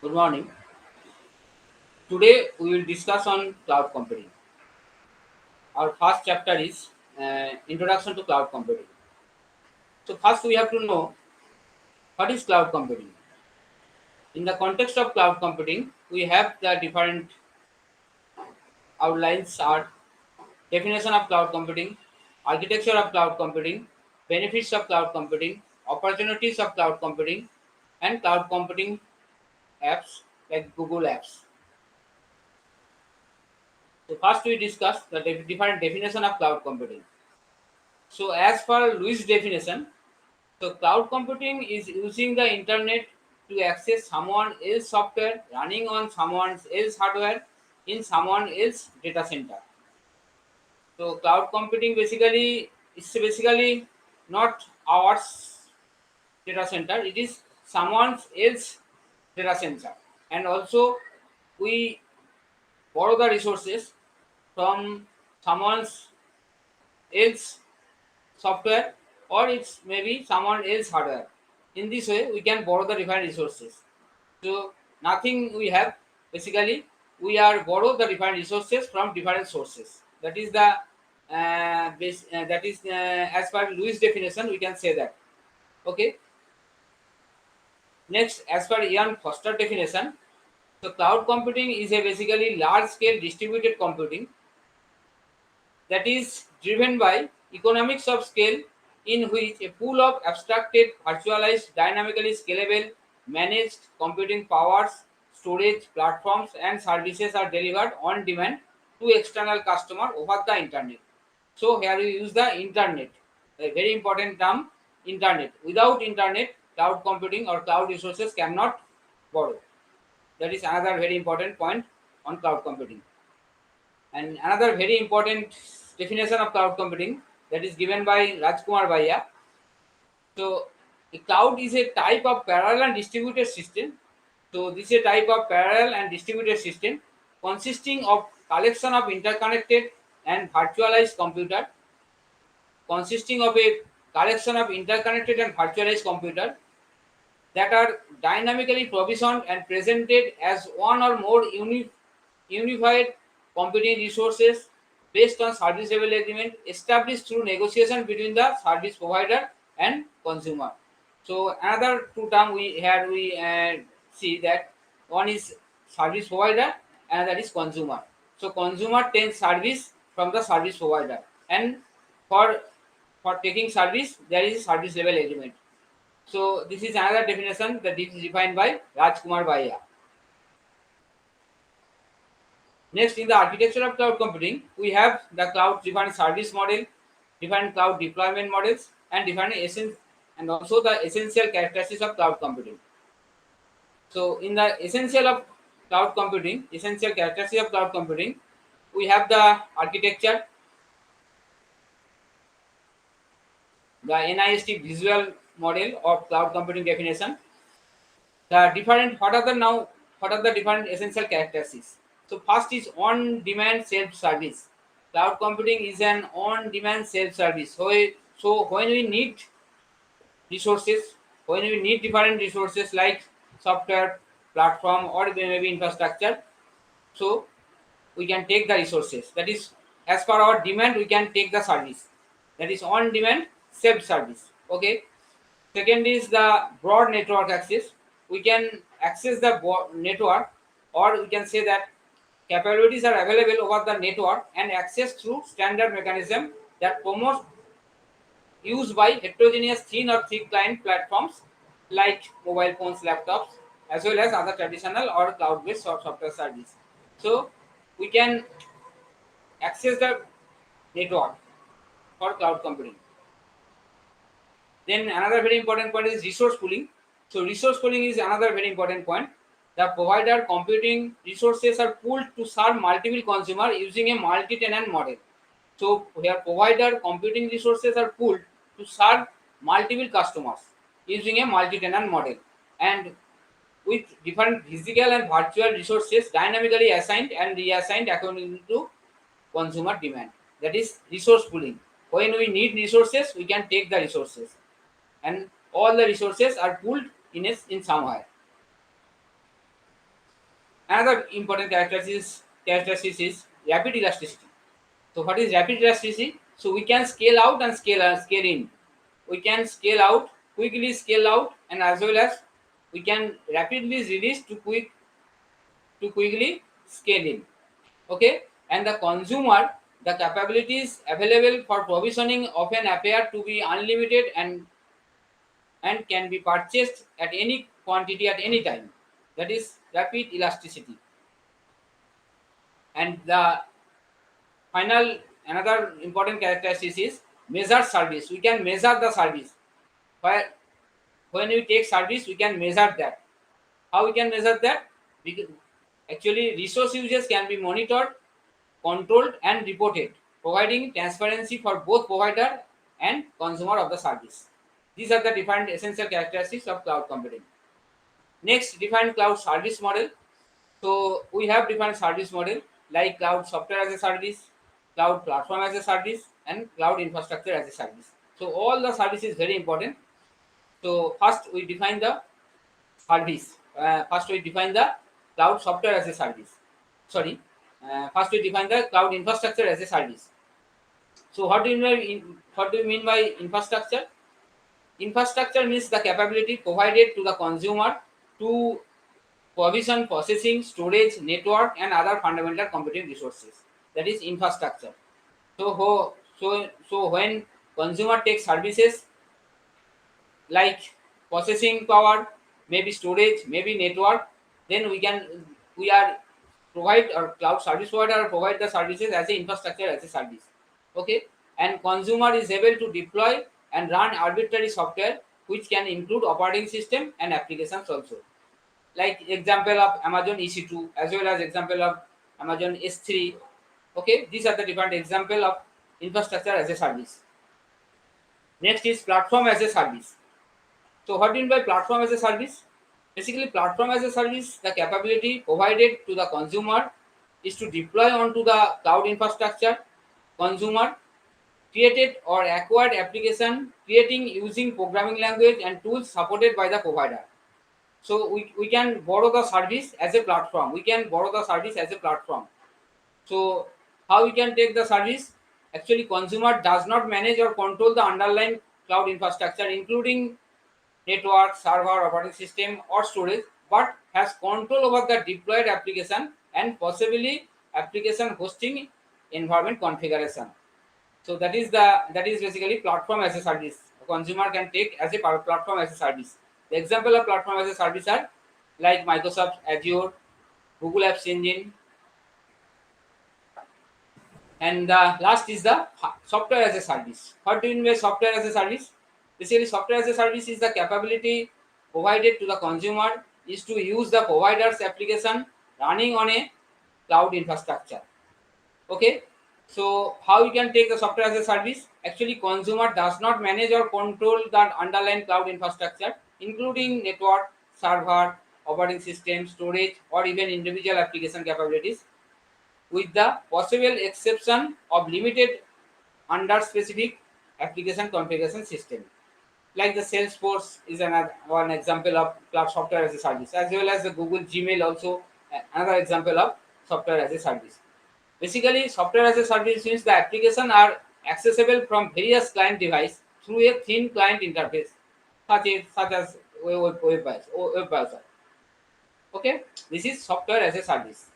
Good morning. Today we will discuss on cloud computing. Our first chapter is Introduction to Cloud Computing. So first we have to know what is cloud computing. In the context of cloud computing, we have the different outlines are definition of cloud computing, architecture of cloud computing, benefits of cloud computing, opportunities of cloud computing, and cloud computing apps like Google Apps. So first we discuss the different definition of cloud computing. So as per Lewis definition, so cloud computing is using the internet to access someone else software running on someone else hardware in someone else data center. So cloud computing basically is basically not our data center, it is someone else data center. And also we borrow the resources from someone else software, or it's maybe someone else hardware. In this way we can borrow the different resources. So nothing we have, basically we are borrow the different resources from different sources. That is the as per Lewis definition we can say that. Okay. Next, as per Ian Foster definition, so cloud computing is a basically large scale distributed computing that is driven by economics of scale, in which a pool of abstracted, virtualized, dynamically scalable, managed computing powers, storage, platforms, and services are delivered on demand to external customer over the internet. So here we use the internet, a very important term, internet. Without internet, cloud computing or cloud resources cannot borrow. That is another very important point on cloud computing. And another very important definition of cloud computing that is given by Rajkumar Bhaiya. So a cloud is a type of parallel and distributed system. So this is a type of parallel and distributed system consisting of collection of interconnected and virtualized computer, consisting of a collection of interconnected and virtualized computer that are dynamically provisioned and presented as one or more unified computing resources based on service level agreement established through negotiation between the service provider and consumer. So another two term we see that one is service provider and that is consumer. So consumer takes service from the service provider, and for for taking service there is a service level agreement. So this is another definition that is defined by Rajkumar Bhaiya. Next, in the architecture of cloud computing, we have the cloud defined service model, different cloud deployment models, and different essence and also the essential characteristics of cloud computing. So in the essential characteristics of cloud computing, we have the architecture, the NIST visual model of cloud computing definition. The different what are the different essential characteristics? So first is on demand self service. Cloud computing is an on demand self service. So when we need resources, when we need different resources like software, platform, or maybe infrastructure, so we can take the resources. That is, as per our demand we can take the service. That is on demand self service. Okay. Second is the broad network access. We can access the network, or we can say that capabilities are available over the network and access through standard mechanism that promotes use by heterogeneous thin or thick client platforms like mobile phones, laptops, as well as other traditional or cloud-based software service. So we can access the network for cloud computing. Then another very important point is resource pooling. So resource pooling is another very important point. The provider computing resources are pooled to serve multiple consumer using a multi-tenant model. So here provider computing resources are pooled to serve multiple customers using a multi-tenant model, and with different physical and virtual resources dynamically assigned and reassigned according to consumer demand. That is resource pooling. When we need resources, we can take the resources, and all the resources are pooled in somewhere. Another important characteristic is rapid elasticity. So what is rapid elasticity? So we can scale out and scale in. We can scale out, quickly scale out, and as well as we can rapidly release to quickly scale in. Okay, and the consumer, the capabilities available for provisioning often appear to be unlimited and can be purchased at any quantity at any time. That is rapid elasticity. And the final another important characteristic is measure service. We can measure the service. Where when we take service, we can measure that. How we can measure that? Because actually resource usage can be monitored, controlled, and reported, providing transparency for both provider and consumer of the service. These are the different essential characteristics of cloud computing. Next, define cloud service model. So we have different service model like cloud software as a service, cloud platform as a service, and cloud infrastructure as a service. So all the service is very important. So first we define the service. First we define the cloud software as a service. Sorry. First we define the cloud infrastructure as a service. So what do you mean by infrastructure? Infrastructure means the capability provided to the consumer to provision, processing, storage, network, and other fundamental computing resources. That is infrastructure. So when consumer takes services like processing power, maybe storage, maybe network, then we are provide or cloud service provider provide the services as a infrastructure as a service. Okay, and consumer is able to deploy and run arbitrary software which can include operating system and applications also, like example of Amazon EC2 as well as example of Amazon S3. Okay, these are the different example of infrastructure as a service. Next is platform as a service. So what do you mean by platform as a service? Basically, platform as a service, the capability provided to the consumer is to deploy onto the cloud infrastructure. Consumer created or acquired application, creating using programming language and tools supported by the provider. So we can borrow the service as a platform. We can borrow the service as a platform. So how we can take the service? Actually, consumer does not manage or control the underlying cloud infrastructure, including network, server, operating system, or storage, but has control over the deployed application and possibly application hosting environment configuration. So that is basically platform as a service. A consumer can take as a platform as a service. The example of platform as a service are like Microsoft Azure, Google Apps Engine, and the last is the software as a service. What do you mean by software as a service? Basically, software as a service is the capability provided to the consumer is to use the provider's application running on a cloud infrastructure. Okay, so how you can take the software as a service? Actually, consumer does not manage or control the underlying cloud infrastructure, including network, server, operating system, storage, or even individual application capabilities, with the possible exception of limited under specific application configuration system. Like the Salesforce is another one example of cloud software as a service, as well as the Google Gmail also another example of software as a service. Basically, software as a service means the application are accessible from various client device through a thin client interface, such as web browser. Okay, this is software as a service.